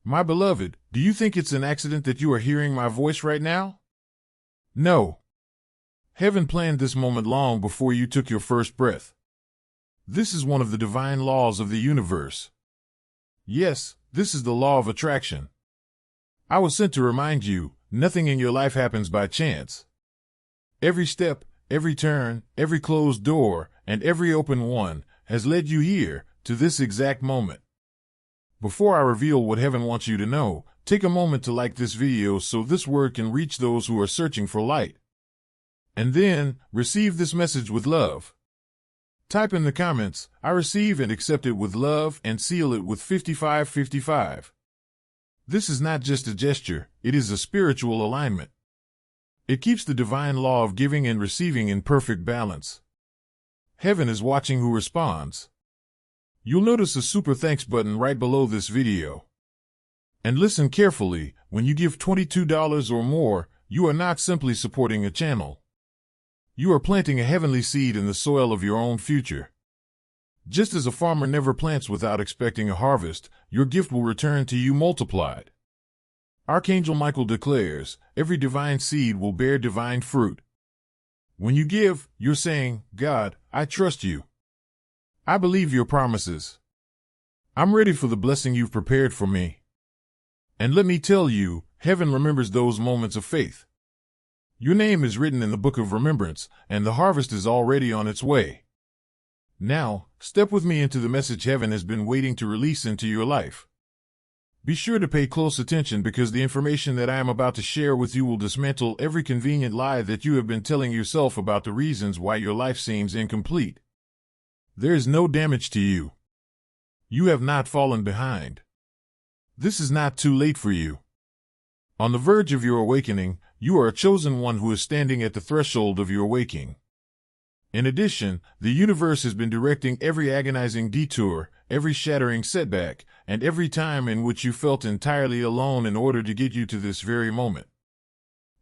My beloved, do you think it's an accident that you are hearing my voice right now? No. Heaven planned this moment long before you took your first breath. This is one of the divine laws of the universe. Yes, this is the law of attraction. I was sent to remind you, nothing in your life happens by chance. Every step, every turn, every closed door, and every open one has led you here, to this exact moment. Before I reveal what heaven wants you to know, take a moment to like this video so this word can reach those who are searching for light. And then, receive this message with love. Type in the comments, I receive and accept it with love, and seal it with 5555. This is not just a gesture, it is a spiritual alignment. It keeps the divine law of giving and receiving in perfect balance. Heaven is watching who responds. You'll notice a super thanks button right below this video. And listen carefully, when you give $22 or more, you are not simply supporting a channel. You are planting a heavenly seed in the soil of your own future. Just as a farmer never plants without expecting a harvest, your gift will return to you multiplied. Archangel Michael declares, every divine seed will bear divine fruit. When you give, you're saying, God, I trust you. I believe your promises. I'm ready for the blessing you've prepared for me. And let me tell you, heaven remembers those moments of faith. Your name is written in the book of remembrance, and the harvest is already on its way. Now, step with me into the message heaven has been waiting to release into your life. Be sure to pay close attention because the information that I am about to share with you will dismantle every convenient lie that you have been telling yourself about the reasons why your life seems incomplete. There is no damage to you. You have not fallen behind. This is not too late for you. On the verge of your awakening, you are a chosen one who is standing at the threshold of your waking. In addition, the universe has been directing every agonizing detour, every shattering setback, and every time in which you felt entirely alone in order to get you to this very moment.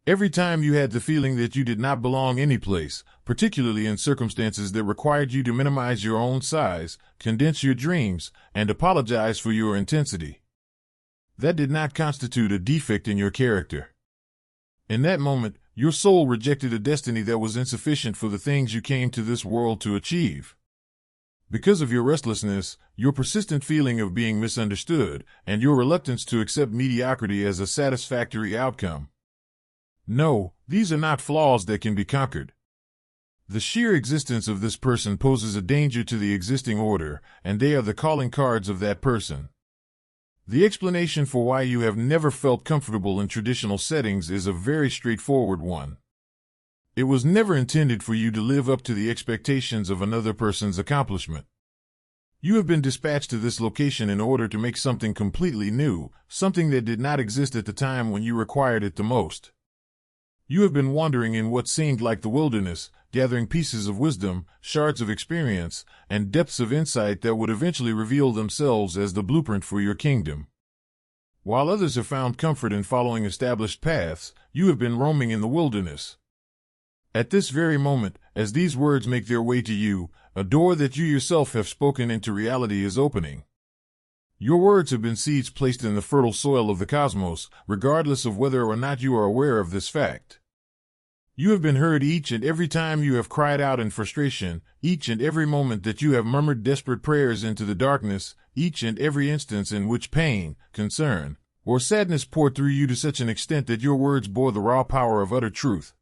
Every time you had the feeling that you did not belong anyplace, particularly in circumstances that required you to minimize your own size, condense your dreams, and apologize for your intensity. That did not constitute a defect in your character. In that moment, your soul rejected a destiny that was insufficient for the things you came to this world to achieve. Because of your restlessness, your persistent feeling of being misunderstood, and your reluctance to accept mediocrity as a satisfactory outcome. No, these are not flaws that can be conquered. The sheer existence of this person poses a danger to the existing order, and they are the calling cards of that person. The explanation for why you have never felt comfortable in traditional settings is a very straightforward one. It was never intended for you to live up to the expectations of another person's accomplishment. You have been dispatched to this location in order to make something completely new, something that did not exist at the time when you required it the most. You have been wandering in what seemed like the wilderness, gathering pieces of wisdom, shards of experience, and depths of insight that would eventually reveal themselves as the blueprint for your kingdom. While others have found comfort in following established paths, you have been roaming in the wilderness. At this very moment, as these words make their way to you, a door that you yourself have spoken into reality is opening. Your words have been seeds placed in the fertile soil of the cosmos, regardless of whether or not you are aware of this fact. You have been heard each and every time you have cried out in frustration, each and every moment that you have murmured desperate prayers into the darkness, each and every instance in which pain, concern, or sadness poured through you to such an extent that your words bore the raw power of utter truth.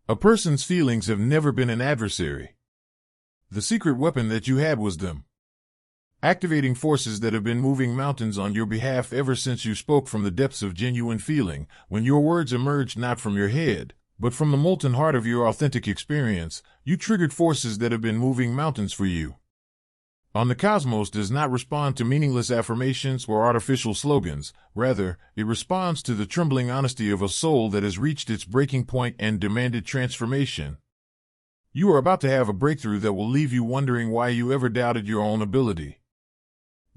A person's feelings have never been an adversary. The secret weapon that you had was them. Activating forces that have been moving mountains on your behalf ever since you spoke from the depths of genuine feeling, when your words emerged not from your head, but from the molten heart of your authentic experience, you triggered forces that have been moving mountains for you. The cosmos does not respond to meaningless affirmations or artificial slogans. Rather, it responds to the trembling honesty of a soul that has reached its breaking point and demanded transformation. You are about to have a breakthrough that will leave you wondering why you ever doubted your own ability.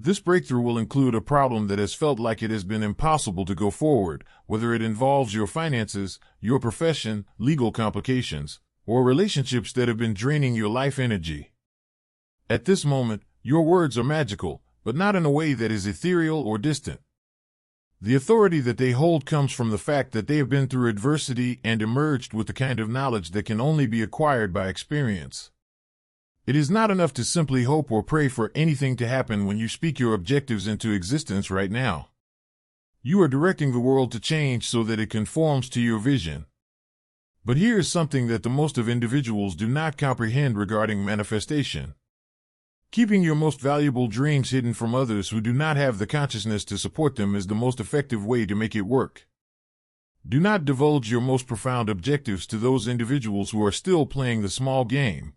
This breakthrough will include a problem that has felt like it has been impossible to go forward, whether it involves your finances, your profession, legal complications, or relationships that have been draining your life energy. At this moment, your words are magical, but not in a way that is ethereal or distant. The authority that they hold comes from the fact that they have been through adversity and emerged with the kind of knowledge that can only be acquired by experience. It is not enough to simply hope or pray for anything to happen when you speak your objectives into existence right now. You are directing the world to change so that it conforms to your vision. But here is something that the most of individuals do not comprehend regarding manifestation. Keeping your most valuable dreams hidden from others who do not have the consciousness to support them is the most effective way to make it work. Do not divulge your most profound objectives to those individuals who are still playing the small game.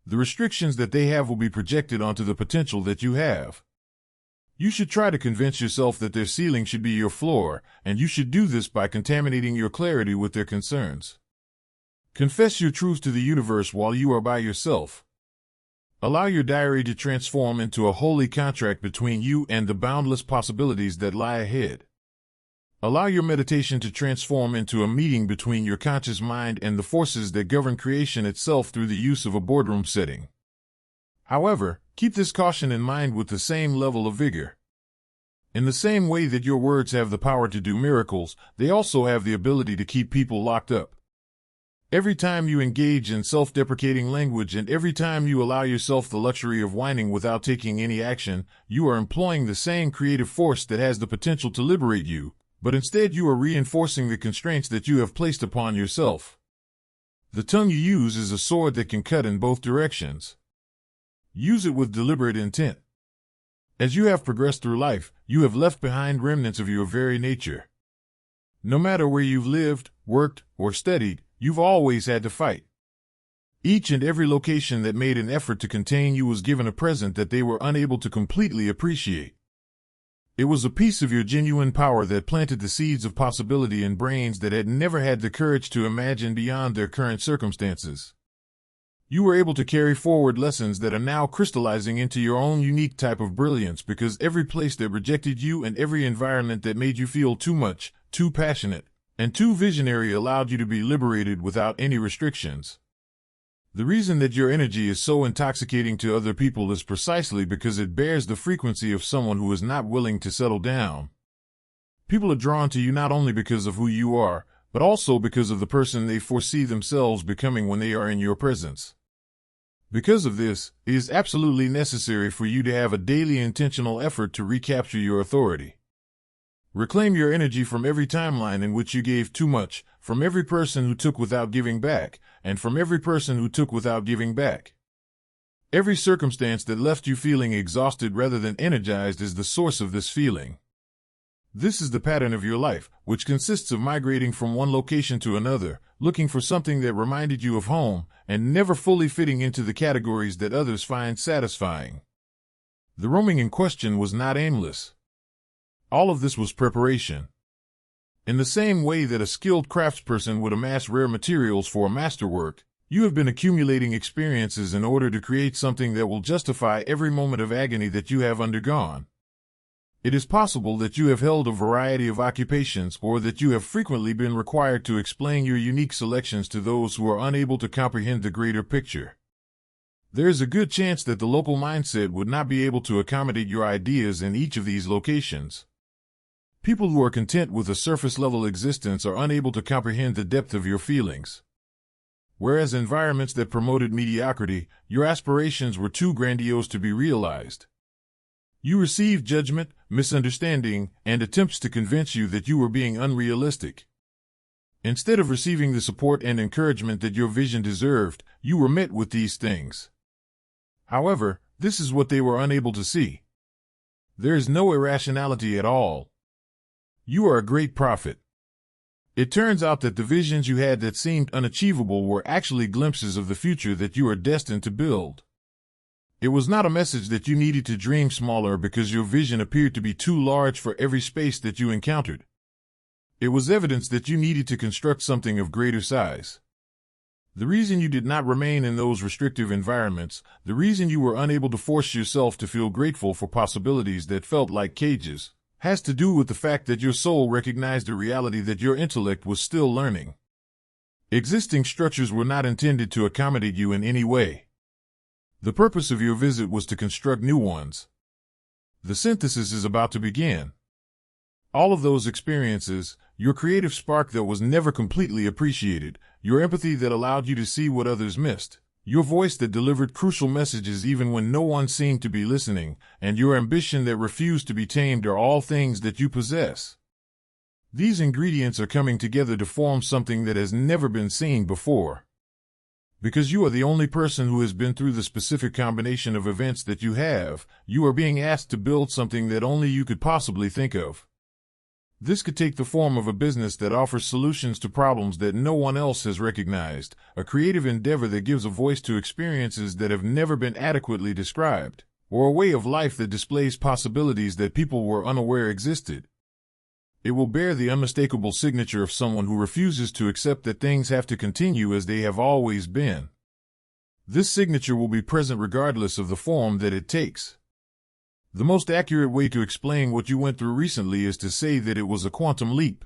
The restrictions that they have will be projected onto the potential that you have. You should try to convince yourself that their ceiling should be your floor, and you should do this by contaminating your clarity with their concerns. Confess your truth to the universe while you are by yourself. Allow your diary to transform into a holy contract between you and the boundless possibilities that lie ahead. Allow your meditation to transform into a meeting between your conscious mind and the forces that govern creation itself through the use of a boardroom setting. However, keep this caution in mind with the same level of vigor. In the same way that your words have the power to do miracles, they also have the ability to keep people locked up. Every time you engage in self-deprecating language and every time you allow yourself the luxury of whining without taking any action, you are employing the same creative force that has the potential to liberate you, but instead you are reinforcing the constraints that you have placed upon yourself. The tongue you use is a sword that can cut in both directions. Use it with deliberate intent. As you have progressed through life, you have left behind remnants of your very nature. No matter where you've lived, worked, or studied, you've always had to fight. Each and every location that made an effort to contain you was given a present that they were unable to completely appreciate. It was a piece of your genuine power that planted the seeds of possibility in brains that had never had the courage to imagine beyond their current circumstances. You were able to carry forward lessons that are now crystallizing into your own unique type of brilliance because every place that rejected you and every environment that made you feel too much, too passionate, and too visionary allowed you to be liberated without any restrictions. The reason that your energy is so intoxicating to other people is precisely because it bears the frequency of someone who is not willing to settle down. People are drawn to you not only because of who you are, but also because of the person they foresee themselves becoming when they are in your presence. Because of this, it is absolutely necessary for you to have a daily intentional effort to recapture your authority. Reclaim your energy from every timeline in which you gave too much, from every person who took without giving back, and from every person who took without giving back. Every circumstance that left you feeling exhausted rather than energized is the source of this feeling. This is the pattern of your life, which consists of migrating from one location to another, looking for something that reminded you of home, and never fully fitting into the categories that others find satisfying. The roaming in question was not aimless. All of this was preparation. In the same way that a skilled craftsperson would amass rare materials for a masterwork, you have been accumulating experiences in order to create something that will justify every moment of agony that you have undergone. It is possible that you have held a variety of occupations or that you have frequently been required to explain your unique selections to those who are unable to comprehend the greater picture. There is a good chance that the local mindset would not be able to accommodate your ideas in each of these locations. People who are content with a surface-level existence are unable to comprehend the depth of your feelings. Whereas environments that promoted mediocrity, your aspirations were too grandiose to be realized. You received judgment, misunderstanding, and attempts to convince you that you were being unrealistic. Instead of receiving the support and encouragement that your vision deserved, you were met with these things. However, this is what they were unable to see. There is no irrationality at all. You are a great prophet. It turns out that the visions you had that seemed unachievable were actually glimpses of the future that you are destined to build. It was not a message that you needed to dream smaller because your vision appeared to be too large for every space that you encountered. It was evidence that you needed to construct something of greater size. The reason you did not remain in those restrictive environments, the reason you were unable to force yourself to feel grateful for possibilities that felt like cages, has to do with the fact that your soul recognized the reality that your intellect was still learning. Existing structures were not intended to accommodate you in any way. The purpose of your visit was to construct new ones. The synthesis is about to begin. All of those experiences, your creative spark that was never completely appreciated, your empathy that allowed you to see what others missed, your voice that delivered crucial messages even when no one seemed to be listening, and your ambition that refused to be tamed are all things that you possess. These ingredients are coming together to form something that has never been seen before. Because you are the only person who has been through the specific combination of events that you have, you are being asked to build something that only you could possibly think of. This could take the form of a business that offers solutions to problems that no one else has recognized, a creative endeavor that gives a voice to experiences that have never been adequately described, or a way of life that displays possibilities that people were unaware existed. It will bear the unmistakable signature of someone who refuses to accept that things have to continue as they have always been. This signature will be present regardless of the form that it takes. The most accurate way to explain what you went through recently is to say that it was a quantum leap.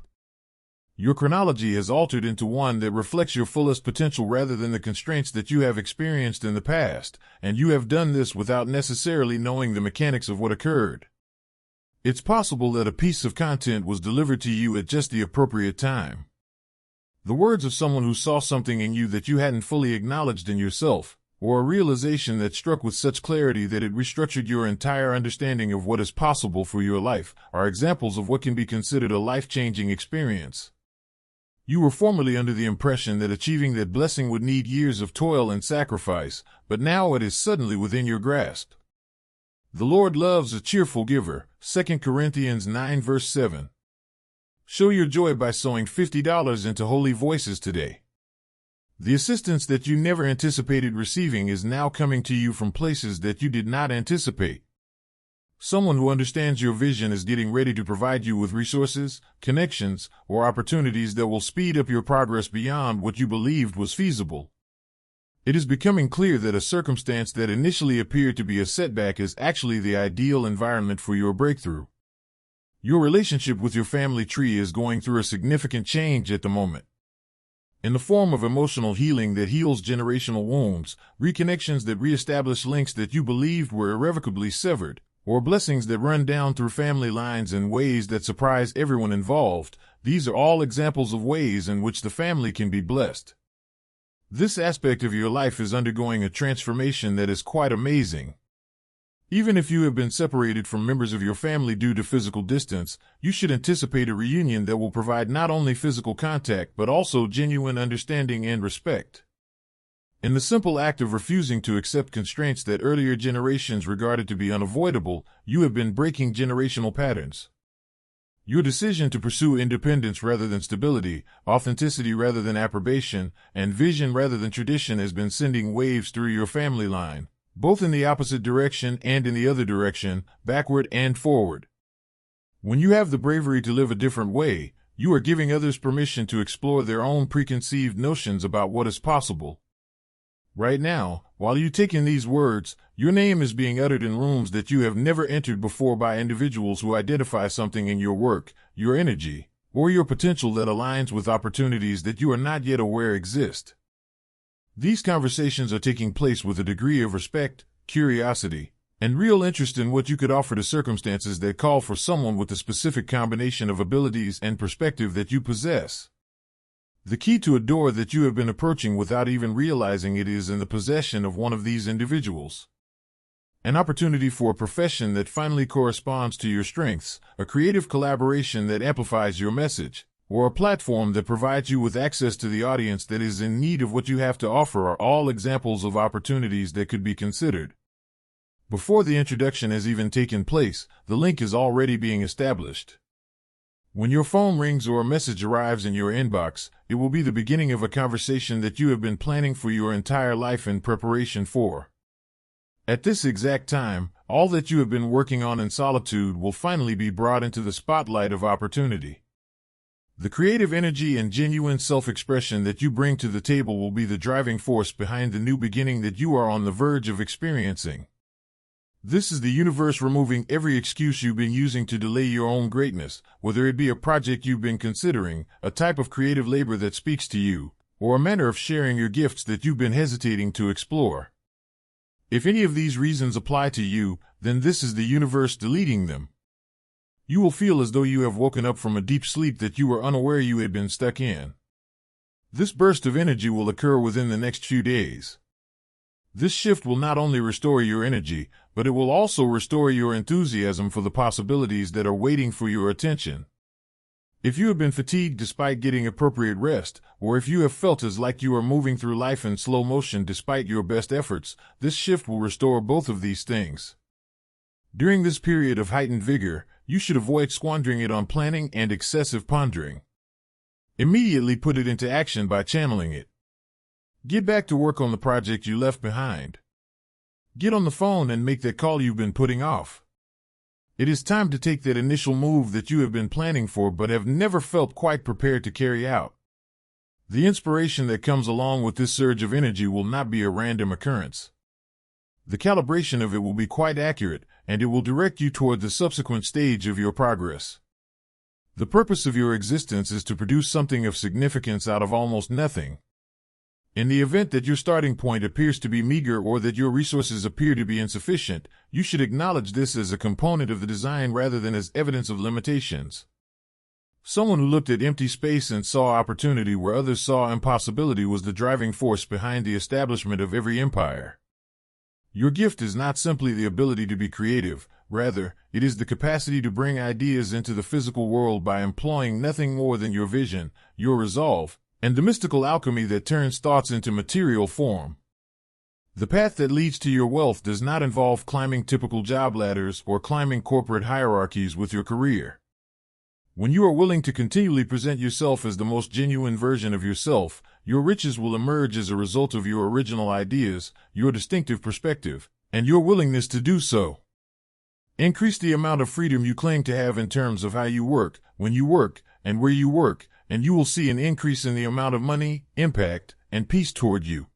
Your chronology has altered into one that reflects your fullest potential rather than the constraints that you have experienced in the past, and you have done this without necessarily knowing the mechanics of what occurred. It's possible that a piece of content was delivered to you at just the appropriate time. The words of someone who saw something in you that you hadn't fully acknowledged in yourself, or a realization that struck with such clarity that it restructured your entire understanding of what is possible for your life, are examples of what can be considered a life-changing experience. You were formerly under the impression that achieving that blessing would need years of toil and sacrifice, but now it is suddenly within your grasp. The Lord loves a cheerful giver, 2 Corinthians 9 verse 7. Show your joy by sowing $50 into Holy Voices today. The assistance that you never anticipated receiving is now coming to you from places that you did not anticipate. Someone who understands your vision is getting ready to provide you with resources, connections, or opportunities that will speed up your progress beyond what you believed was feasible. It is becoming clear that a circumstance that initially appeared to be a setback is actually the ideal environment for your breakthrough. Your relationship with your family tree is going through a significant change at the moment. In the form of emotional healing that heals generational wounds, reconnections that reestablish links that you believed were irrevocably severed, or blessings that run down through family lines in ways that surprise everyone involved, these are all examples of ways in which the family can be blessed. This aspect of your life is undergoing a transformation that is quite amazing. Even if you have been separated from members of your family due to physical distance, you should anticipate a reunion that will provide not only physical contact but also genuine understanding and respect. In the simple act of refusing to accept constraints that earlier generations regarded to be unavoidable, you have been breaking generational patterns. Your decision to pursue independence rather than stability, authenticity rather than approbation, and vision rather than tradition has been sending waves through your family line, both in the opposite direction and in the other direction, backward and forward. When you have the bravery to live a different way, you are giving others permission to explore their own preconceived notions about what is possible. Right now, while you take in these words, your name is being uttered in rooms that you have never entered before by individuals who identify something in your work, your energy, or your potential that aligns with opportunities that you are not yet aware exist. These conversations are taking place with a degree of respect, curiosity, and real interest in what you could offer to circumstances that call for someone with the specific combination of abilities and perspective that you possess. The key to a door that you have been approaching without even realizing it is in the possession of one of these individuals. An opportunity for a profession that finally corresponds to your strengths, a creative collaboration that amplifies your message, or a platform that provides you with access to the audience that is in need of what you have to offer are all examples of opportunities that could be considered. Before the introduction has even taken place, the link is already being established. When your phone rings or a message arrives in your inbox, it will be the beginning of a conversation that you have been planning for your entire life in preparation for. At this exact time, all that you have been working on in solitude will finally be brought into the spotlight of opportunity. The creative energy and genuine self-expression that you bring to the table will be the driving force behind the new beginning that you are on the verge of experiencing. This is the universe removing every excuse you've been using to delay your own greatness, whether it be a project you've been considering, a type of creative labor that speaks to you, or a manner of sharing your gifts that you've been hesitating to explore. If any of these reasons apply to you, then this is the universe deleting them. You will feel as though you have woken up from a deep sleep that you were unaware you had been stuck in. This burst of energy will occur within the next few days. This shift will not only restore your energy, but it will also restore your enthusiasm for the possibilities that are waiting for your attention. If you have been fatigued despite getting appropriate rest, or if you have felt as like you are moving through life in slow motion despite your best efforts, this shift will restore both of these things. During this period of heightened vigor, you should avoid squandering it on planning and excessive pondering. Immediately put it into action by channeling it. Get back to work on the project you left behind. Get on the phone and make that call you've been putting off. It is time to take that initial move that you have been planning for but have never felt quite prepared to carry out. The inspiration that comes along with this surge of energy will not be a random occurrence. The calibration of it will be quite accurate, and it will direct you toward the subsequent stage of your progress. The purpose of your existence is to produce something of significance out of almost nothing. In the event that your starting point appears to be meager or that your resources appear to be insufficient, you should acknowledge this as a component of the design rather than as evidence of limitations. Someone who looked at empty space and saw opportunity where others saw impossibility was the driving force behind the establishment of every empire. Your gift is not simply the ability to be creative, rather, it is the capacity to bring ideas into the physical world by employing nothing more than your vision, your resolve, and the mystical alchemy that turns thoughts into material form. The path that leads to your wealth does not involve climbing typical job ladders or climbing corporate hierarchies with your career. When you are willing to continually present yourself as the most genuine version of yourself, your riches will emerge as a result of your original ideas, your distinctive perspective, and your willingness to do so. Increase the amount of freedom you claim to have in terms of how you work, when you work, and where you work, and you will see an increase in the amount of money, impact, and peace toward you.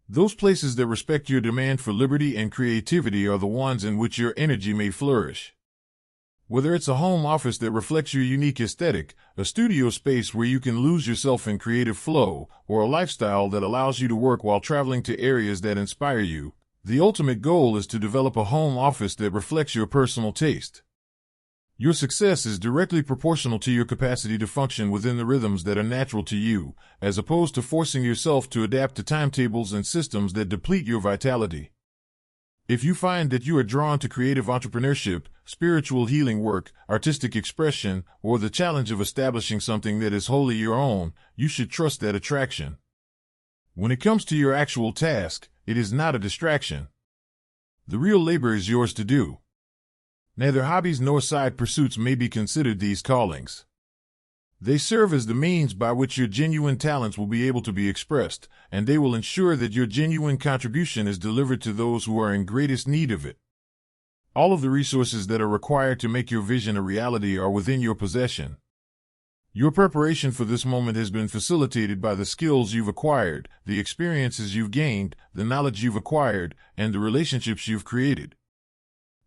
Those places that respect your demand for liberty and creativity are the ones in which your energy may flourish. Whether it's a home office that reflects your unique aesthetic, a studio space where you can lose yourself in creative flow, or a lifestyle that allows you to work while traveling to areas that inspire you, the ultimate goal is to develop a home office that reflects your personal taste. Your success is directly proportional to your capacity to function within the rhythms that are natural to you, as opposed to forcing yourself to adapt to timetables and systems that deplete your vitality. If you find that you are drawn to creative entrepreneurship, spiritual healing work, artistic expression, or the challenge of establishing something that is wholly your own, you should trust that attraction. When it comes to your actual task, it is not a distraction. The real labor is yours to do. Neither hobbies nor side pursuits may be considered these callings. They serve as the means by which your genuine talents will be able to be expressed, and they will ensure that your genuine contribution is delivered to those who are in greatest need of it. All of the resources that are required to make your vision a reality are within your possession. Your preparation for this moment has been facilitated by the skills you've acquired, the experiences you've gained, the knowledge you've acquired, and the relationships you've created.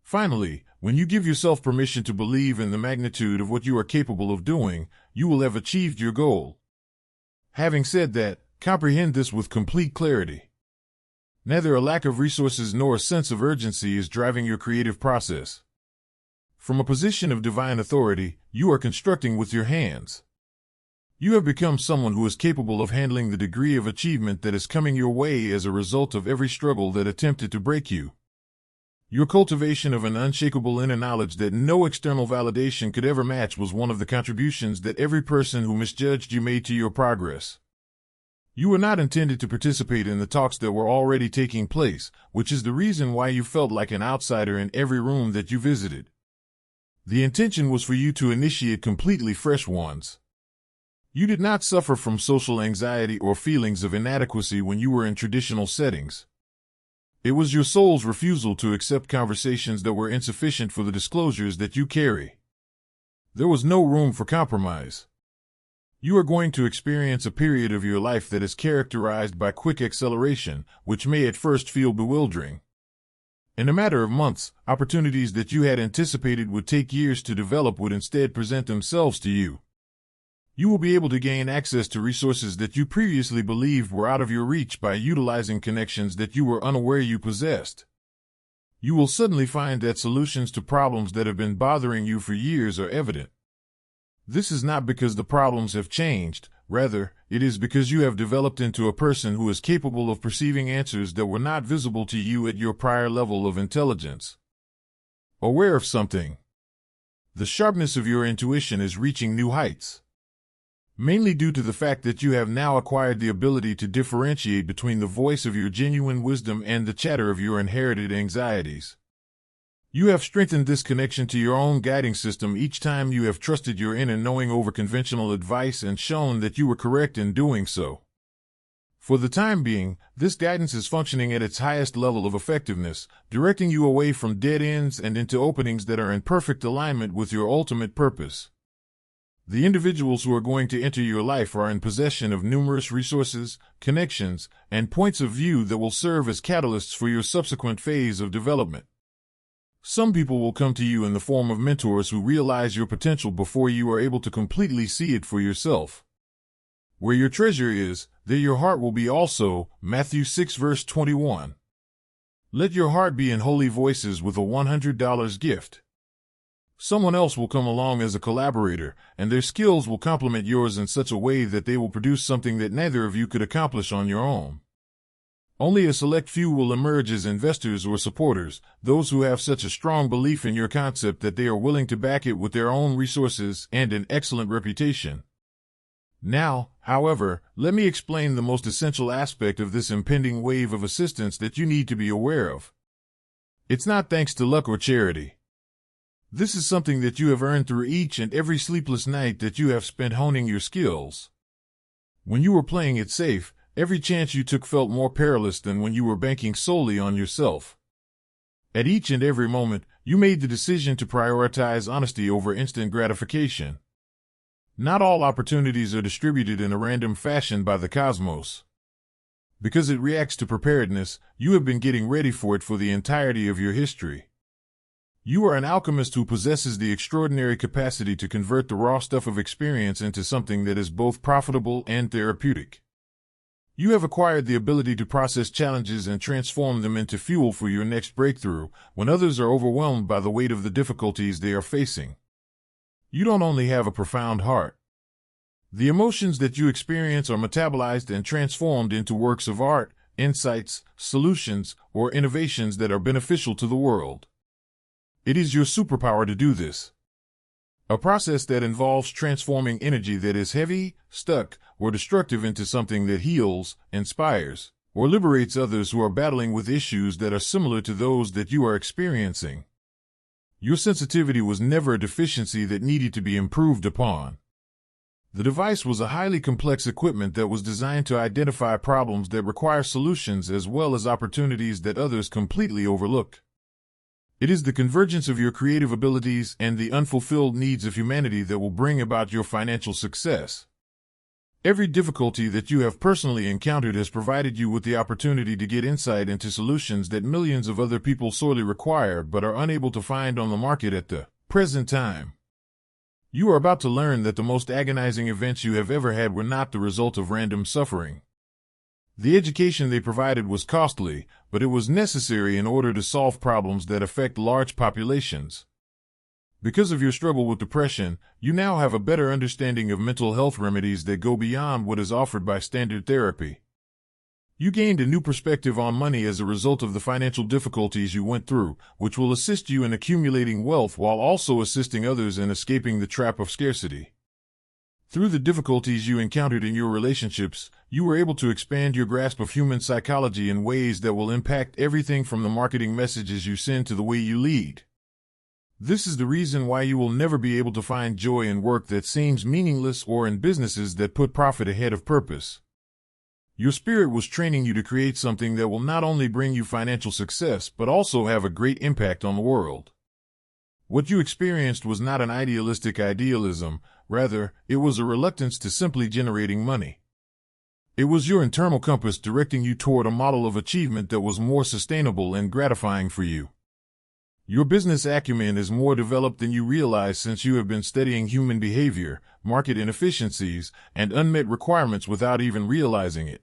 Finally, when you give yourself permission to believe in the magnitude of what you are capable of doing, you will have achieved your goal. Having said that, comprehend this with complete clarity. Neither a lack of resources nor a sense of urgency is driving your creative process. From a position of divine authority, you are constructing with your hands. You have become someone who is capable of handling the degree of achievement that is coming your way as a result of every struggle that attempted to break you. Your cultivation of an unshakable inner knowledge that no external validation could ever match was one of the contributions that every person who misjudged you made to your progress. You were not intended to participate in the talks that were already taking place, which is the reason why you felt like an outsider in every room that you visited. The intention was for you to initiate completely fresh ones. You did not suffer from social anxiety or feelings of inadequacy when you were in traditional settings. It was your soul's refusal to accept conversations that were insufficient for the disclosures that you carry. There was no room for compromise. You are going to experience a period of your life that is characterized by quick acceleration, which may at first feel bewildering. In a matter of months, opportunities that you had anticipated would take years to develop would instead present themselves to you. You will be able to gain access to resources that you previously believed were out of your reach by utilizing connections that you were unaware you possessed. You will suddenly find that solutions to problems that have been bothering you for years are evident. This is not because the problems have changed, rather, it is because you have developed into a person who is capable of perceiving answers that were not visible to you at your prior level of intelligence. Aware of something. The sharpness of your intuition is reaching new heights, mainly due to the fact that you have now acquired the ability to differentiate between the voice of your genuine wisdom and the chatter of your inherited anxieties. You have strengthened this connection to your own guiding system each time you have trusted your inner knowing over conventional advice and shown that you were correct in doing so. For the time being, this guidance is functioning at its highest level of effectiveness, directing you away from dead ends and into openings that are in perfect alignment with your ultimate purpose. The individuals who are going to enter your life are in possession of numerous resources, connections, and points of view that will serve as catalysts for your subsequent phase of development. Some people will come to you in the form of mentors who realize your potential before you are able to completely see it for yourself. Where your treasure is, there your heart will be also, Matthew 6 verse 21. Let your heart be in holy voices with a $100 gift. Someone else will come along as a collaborator, and their skills will complement yours in such a way that they will produce something that neither of you could accomplish on your own. Only a select few will emerge as investors or supporters, those who have such a strong belief in your concept that they are willing to back it with their own resources and an excellent reputation. Now, however, let me explain the most essential aspect of this impending wave of assistance that you need to be aware of. It's not thanks to luck or charity. This is something that you have earned through each and every sleepless night that you have spent honing your skills. When you were playing it safe, every chance you took felt more perilous than when you were banking solely on yourself. At each and every moment, you made the decision to prioritize honesty over instant gratification. Not all opportunities are distributed in a random fashion by the cosmos. Because it reacts to preparedness, you have been getting ready for it for the entirety of your history. You are an alchemist who possesses the extraordinary capacity to convert the raw stuff of experience into something that is both profitable and therapeutic. You have acquired the ability to process challenges and transform them into fuel for your next breakthrough when others are overwhelmed by the weight of the difficulties they are facing. You don't only have a profound heart. The emotions that you experience are metabolized and transformed into works of art, insights, solutions, or innovations that are beneficial to the world. It is your superpower to do this. A process that involves transforming energy that is heavy, stuck, or destructive into something that heals, inspires, or liberates others who are battling with issues that are similar to those that you are experiencing. Your sensitivity was never a deficiency that needed to be improved upon. The device was a highly complex equipment that was designed to identify problems that require solutions as well as opportunities that others completely overlook. It is the convergence of your creative abilities and the unfulfilled needs of humanity that will bring about your financial success. Every difficulty that you have personally encountered has provided you with the opportunity to get insight into solutions that millions of other people sorely require but are unable to find on the market at the present time. You are about to learn that the most agonizing events you have ever had were not the result of random suffering. The education they provided was costly, but it was necessary in order to solve problems that affect large populations. Because of your struggle with depression, you now have a better understanding of mental health remedies that go beyond what is offered by standard therapy. You gained a new perspective on money as a result of the financial difficulties you went through, which will assist you in accumulating wealth while also assisting others in escaping the trap of scarcity. Through the difficulties you encountered in your relationships, you were able to expand your grasp of human psychology in ways that will impact everything from the marketing messages you send to the way you lead. This is the reason why you will never be able to find joy in work that seems meaningless or in businesses that put profit ahead of purpose. Your spirit was training you to create something that will not only bring you financial success but also have a great impact on the world. What you experienced was not an idealistic idealism, rather, it was a reluctance to simply generating money. It was your internal compass directing you toward a model of achievement that was more sustainable and gratifying for you. Your business acumen is more developed than you realize since you have been studying human behavior, market inefficiencies, and unmet requirements without even realizing it.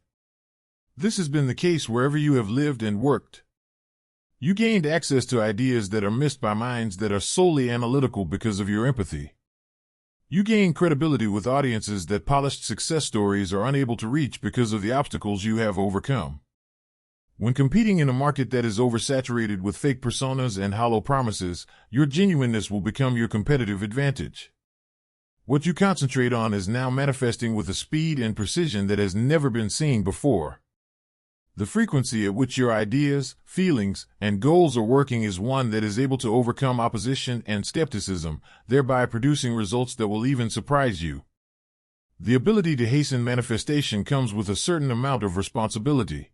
This has been the case wherever you have lived and worked. You gained access to ideas that are missed by minds that are solely analytical because of your empathy. You gain credibility with audiences that polished success stories are unable to reach because of the obstacles you have overcome. When competing in a market that is oversaturated with fake personas and hollow promises, your genuineness will become your competitive advantage. What you concentrate on is now manifesting with a speed and precision that has never been seen before. The frequency at which your ideas, feelings, and goals are working is one that is able to overcome opposition and skepticism, thereby producing results that will even surprise you. The ability to hasten manifestation comes with a certain amount of responsibility.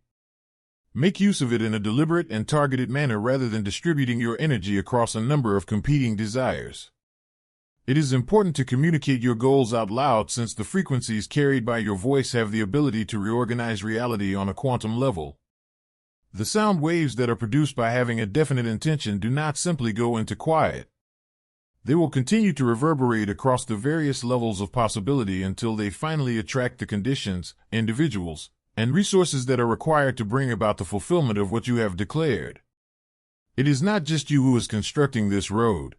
Make use of it in a deliberate and targeted manner rather than distributing your energy across a number of competing desires. It is important to communicate your goals out loud since the frequencies carried by your voice have the ability to reorganize reality on a quantum level. The sound waves that are produced by having a definite intention do not simply go into quiet. They will continue to reverberate across the various levels of possibility until they finally attract the conditions, individuals, and resources that are required to bring about the fulfillment of what you have declared. It is not just you who is constructing this road.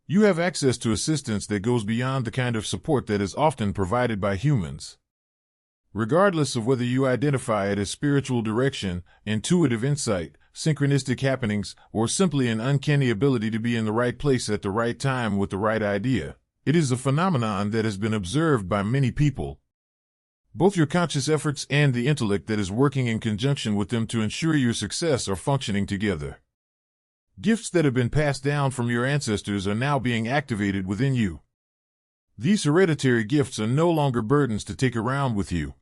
You have access to assistance that goes beyond the kind of support that is often provided by humans. Regardless of whether you identify it as spiritual direction, intuitive insight, synchronistic happenings, or simply an uncanny ability to be in the right place at the right time with the right idea, it is a phenomenon that has been observed by many people. Both your conscious efforts and the intellect that is working in conjunction with them to ensure your success are functioning together. Gifts that have been passed down from your ancestors are now being activated within you. These hereditary gifts are no longer burdens to take around with you.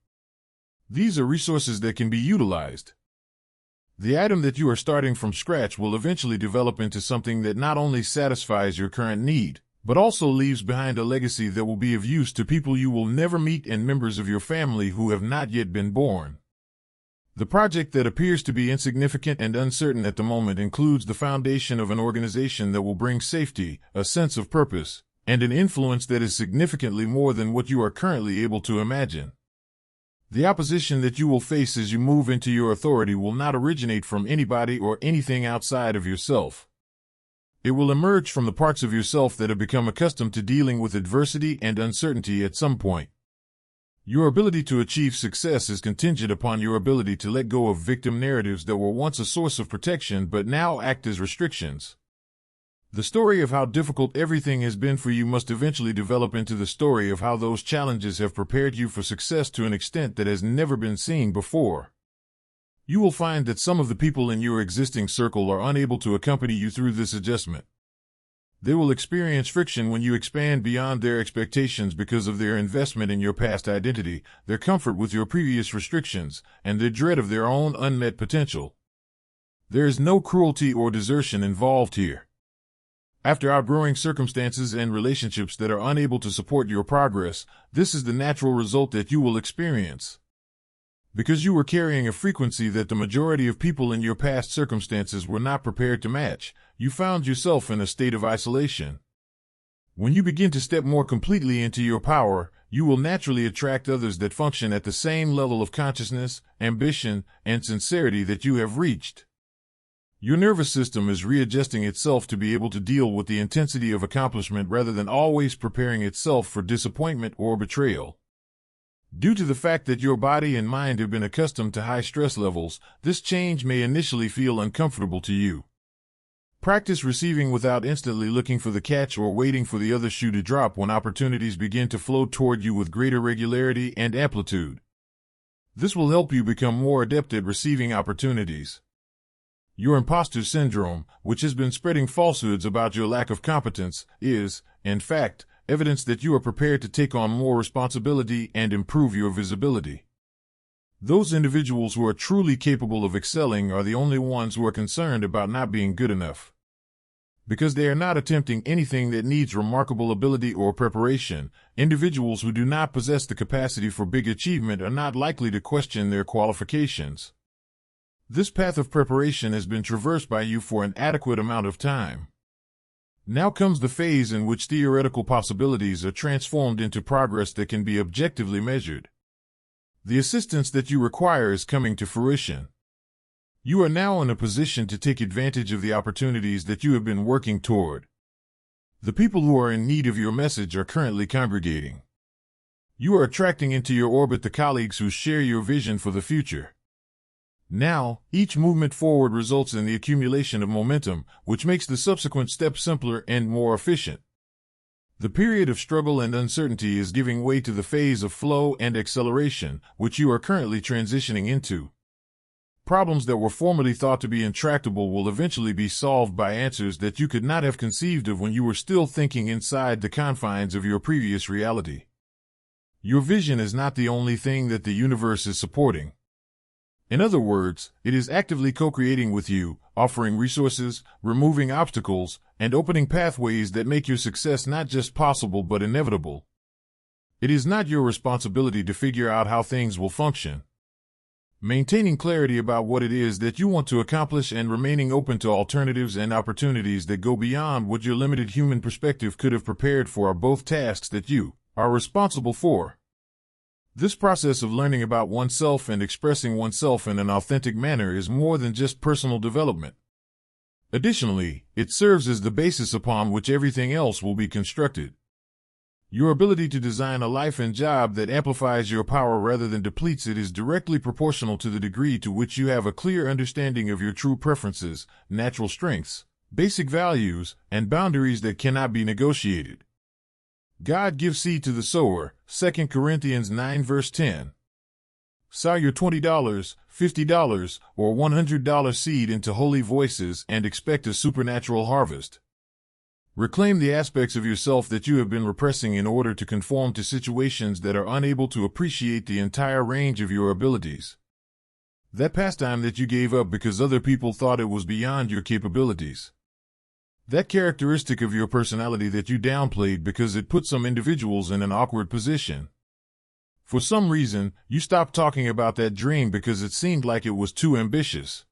These are resources that can be utilized. The item that you are starting from scratch will eventually develop into something that not only satisfies your current need, but also leaves behind a legacy that will be of use to people you will never meet and members of your family who have not yet been born. The project that appears to be insignificant and uncertain at the moment includes the foundation of an organization that will bring safety, a sense of purpose, and an influence that is significantly more than what you are currently able to imagine. The opposition that you will face as you move into your authority will not originate from anybody or anything outside of yourself. It will emerge from the parts of yourself that have become accustomed to dealing with adversity and uncertainty at some point. Your ability to achieve success is contingent upon your ability to let go of victim narratives that were once a source of protection but now act as restrictions. The story of how difficult everything has been for you must eventually develop into the story of how those challenges have prepared you for success to an extent that has never been seen before. You will find that some of the people in your existing circle are unable to accompany you through this adjustment. They will experience friction when you expand beyond their expectations because of their investment in your past identity, their comfort with your previous restrictions, and their dread of their own unmet potential. There is no cruelty or desertion involved here. After outgrowing circumstances and relationships that are unable to support your progress, this is the natural result that you will experience. Because you were carrying a frequency that the majority of people in your past circumstances were not prepared to match, you found yourself in a state of isolation. When you begin to step more completely into your power, you will naturally attract others that function at the same level of consciousness, ambition, and sincerity that you have reached. Your nervous system is readjusting itself to be able to deal with the intensity of accomplishment rather than always preparing itself for disappointment or betrayal. Due to the fact that your body and mind have been accustomed to high stress levels, this change may initially feel uncomfortable to you. Practice receiving without instantly looking for the catch or waiting for the other shoe to drop when opportunities begin to flow toward you with greater regularity and amplitude. This will help you become more adept at receiving opportunities. Your imposter syndrome, which has been spreading falsehoods about your lack of competence, is, in fact, evidence that you are prepared to take on more responsibility and improve your visibility. Those individuals who are truly capable of excelling are the only ones who are concerned about not being good enough. Because they are not attempting anything that needs remarkable ability or preparation, individuals who do not possess the capacity for big achievement are not likely to question their qualifications. This path of preparation has been traversed by you for an adequate amount of time. Now comes the phase in which theoretical possibilities are transformed into progress that can be objectively measured. The assistance that you require is coming to fruition. You are now in a position to take advantage of the opportunities that you have been working toward. The people who are in need of your message are currently congregating. You are attracting into your orbit the colleagues who share your vision for the future. Now, each movement forward results in the accumulation of momentum, which makes the subsequent step simpler and more efficient. The period of struggle and uncertainty is giving way to the phase of flow and acceleration, which you are currently transitioning into. Problems that were formerly thought to be intractable will eventually be solved by answers that you could not have conceived of when you were still thinking inside the confines of your previous reality. Your vision is not the only thing that the universe is supporting. In other words, it is actively co-creating with you, offering resources, removing obstacles, and opening pathways that make your success not just possible but inevitable. It is not your responsibility to figure out how things will function. Maintaining clarity about what it is that you want to accomplish and remaining open to alternatives and opportunities that go beyond what your limited human perspective could have prepared for are both tasks that you are responsible for. This process of learning about oneself and expressing oneself in an authentic manner is more than just personal development. Additionally, it serves as the basis upon which everything else will be constructed. Your ability to design a life and job that amplifies your power rather than depletes it is directly proportional to the degree to which you have a clear understanding of your true preferences, natural strengths, basic values, and boundaries that cannot be negotiated. God gives seed to the sower, 2 Corinthians 9 verse 10. Sow your $20, $50, or $100 seed into holy voices and expect a supernatural harvest. Reclaim the aspects of yourself that you have been repressing in order to conform to situations that are unable to appreciate the entire range of your abilities. That pastime that you gave up because other people thought it was beyond your capabilities. That characteristic of your personality that you downplayed because it put some individuals in an awkward position. For some reason, you stopped talking about that dream because it seemed like it was too ambitious.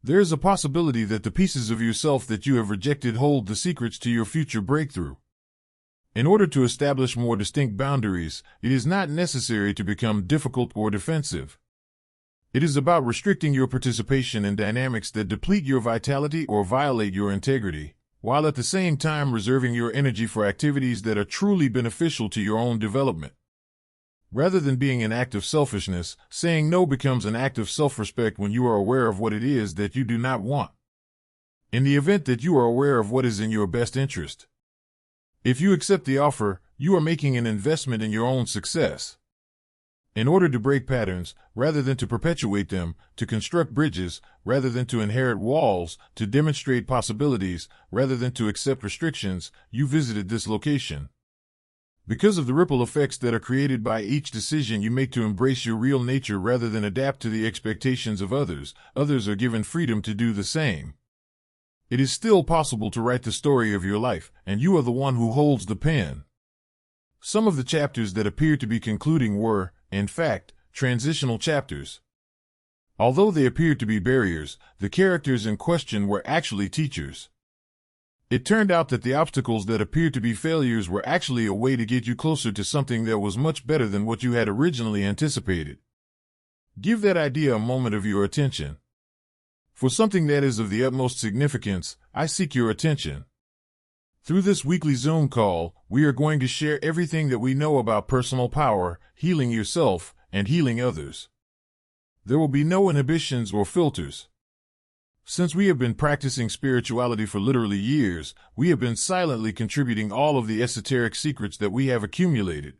There is a possibility that the pieces of yourself that you have rejected hold the secrets to your future breakthrough. In order to establish more distinct boundaries, it is not necessary to become difficult or defensive. It is about restricting your participation in dynamics that deplete your vitality or violate your integrity, while at the same time reserving your energy for activities that are truly beneficial to your own development. Rather than being an act of selfishness, saying no becomes an act of self-respect when you are aware of what it is that you do not want. In the event that you are aware of what is in your best interest. If you accept the offer, you are making an investment in your own success. In order to break patterns, rather than to perpetuate them, to construct bridges, rather than to inherit walls, to demonstrate possibilities, rather than to accept restrictions, you visited this location. Because of the ripple effects that are created by each decision you make to embrace your real nature rather than adapt to the expectations of others, others are given freedom to do the same. It is still possible to write the story of your life, and you are the one who holds the pen. Some of the chapters that appear to be concluding were, in fact, transitional chapters. Although they appeared to be barriers, the characters in question were actually teachers. It turned out that the obstacles that appeared to be failures were actually a way to get you closer to something that was much better than what you had originally anticipated. Give that idea a moment of your attention. For something that is of the utmost significance, I seek your attention. Through this weekly Zoom call, we are going to share everything that we know about personal power, healing yourself, and healing others. There will be no inhibitions or filters. Since we have been practicing spirituality for literally years, we have been silently contributing all of the esoteric secrets that we have accumulated.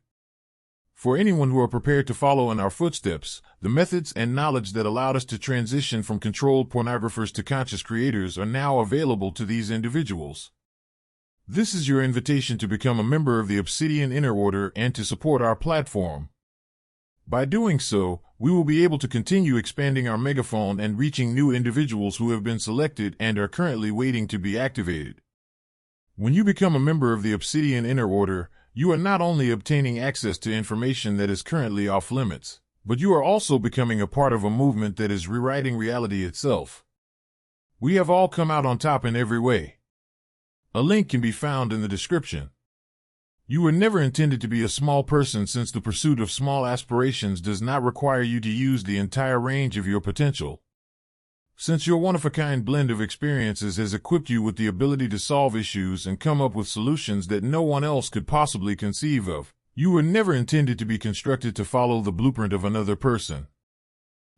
For anyone who are prepared to follow in our footsteps, the methods and knowledge that allowed us to transition from controlled pornographers to conscious creators are now available to these individuals. This is your invitation to become a member of the Obsidian Inner Order and to support our platform. By doing so, we will be able to continue expanding our megaphone and reaching new individuals who have been selected and are currently waiting to be activated. When you become a member of the Obsidian Inner Order, you are not only obtaining access to information that is currently off limits, but you are also becoming a part of a movement that is rewriting reality itself. We have all come out on top in every way. A link can be found in the description. You were never intended to be a small person, since the pursuit of small aspirations does not require you to use the entire range of your potential. Since your one-of-a-kind blend of experiences has equipped you with the ability to solve issues and come up with solutions that no one else could possibly conceive of, you were never intended to be constructed to follow the blueprint of another person.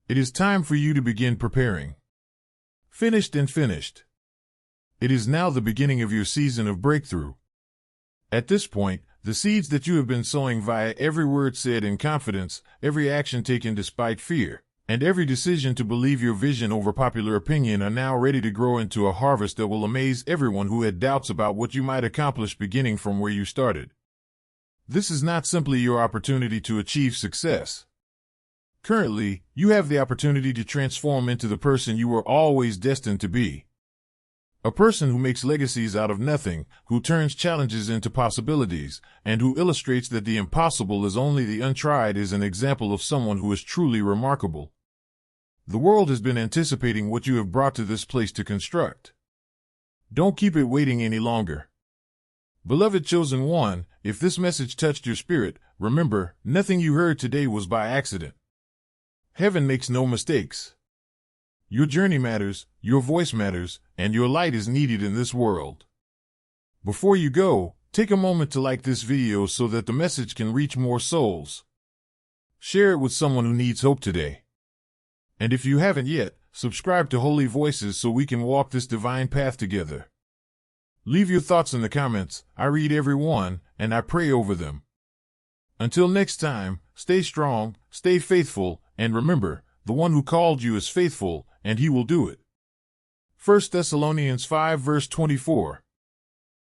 It is time for you to begin preparing. Finished and finished. It is now the beginning of your season of breakthrough. At this point, the seeds that you have been sowing via every word said in confidence, every action taken despite fear, and every decision to believe your vision over popular opinion are now ready to grow into a harvest that will amaze everyone who had doubts about what you might accomplish beginning from where you started. This is not simply your opportunity to achieve success. Currently, you have the opportunity to transform into the person you were always destined to be. A person who makes legacies out of nothing, who turns challenges into possibilities, and who illustrates that the impossible is only the untried is an example of someone who is truly remarkable. The world has been anticipating what you have brought to this place to construct. Don't keep it waiting any longer. Beloved chosen one, if this message touched your spirit, remember, nothing you heard today was by accident. Heaven makes no mistakes. Your journey matters, your voice matters, and your light is needed in this world. Before you go, take a moment to like this video so that the message can reach more souls. Share it with someone who needs hope today. And if you haven't yet, subscribe to Holy Voices so we can walk this divine path together. Leave your thoughts in the comments. I read every one, and I pray over them. Until next time, stay strong, stay faithful, and remember, the one who called you is faithful, and he will do it. 1 Thessalonians 5 verse 24.